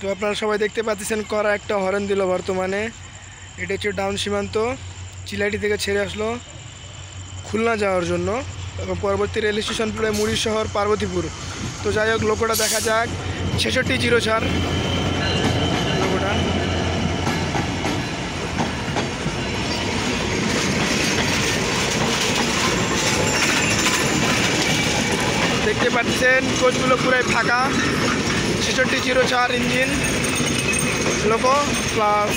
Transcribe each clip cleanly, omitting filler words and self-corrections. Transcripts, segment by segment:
তো আপনারা সবাই দেখতে পাচ্ছেন করা একটা হরেন দিল বর্তমানে। এটা হচ্ছে ডাউন সীমান্ত, চিলাইটি থেকে ছেড়ে আসলো খুলনা যাওয়ার জন্য এবং পরবর্তী রেল স্টেশন পড়ে মুড়ি শহর পার্বতীপুর। তো যাই হোক লোকোটা দেখা যাক 6604 লোকোটা। দেখতে পাচ্ছেন কোচগুলো পুরাই ফাঁকা, 6604 ইঞ্জিন লোকো প্লাস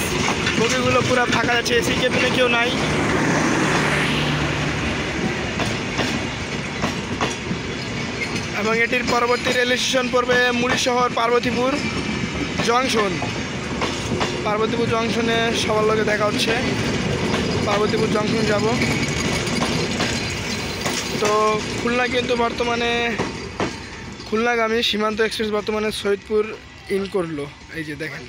বগিগুলো পুরো ফাঁকা যাচ্ছে, এসি কেবিনে কেউ নাই। এবং এটির পরবর্তী রেল স্টেশন পড়বে মুড়ি শহর পার্বতীপুর জংশন। পার্বতীপুর জংশনে সবার লগে দেখা হচ্ছে, পার্বতীপুর জংশন যাব। তো খুলনা কিন্তু বর্তমানে খুলনাগামী সীমান্ত এক্সপ্রেস বর্তমানে সৈয়দপুর ইন করলো। এই যে দেখেন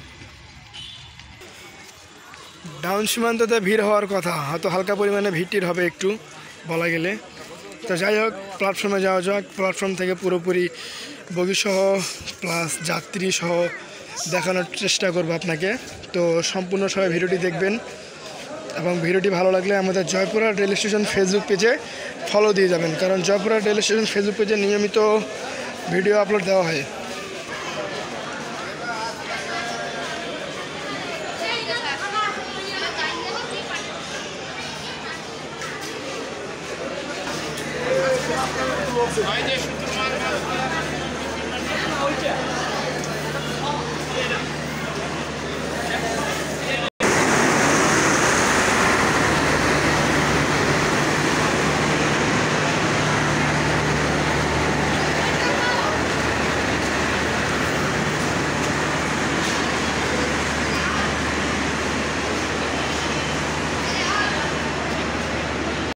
ডাউন সীমান্ততে ভিড় হওয়ার কথা, হয়তো হালকা পরিমাণে ভিড় হবে একটু বলা গেলে। তো যাই হোক প্ল্যাটফর্মে যাওয়া যাক, প্ল্যাটফর্ম থেকে পুরোপুরি বগিসহ প্লাস যাত্রী সহ দেখানোর চেষ্টা করব আপনাকে। তো সম্পূর্ণ সবাই ভিডিওটি দেখবেন এবং ভিডিওটি ভালো লাগলে আমাদের জয়পুরহাট রেল স্টেশন ফেসবুক পেজে ফলো দিয়ে যাবেন, কারণ জয়পুরহাট রেল স্টেশন ফেসবুক পেজে নিয়মিত ভিডিও আপলোড দেওয়া হয়।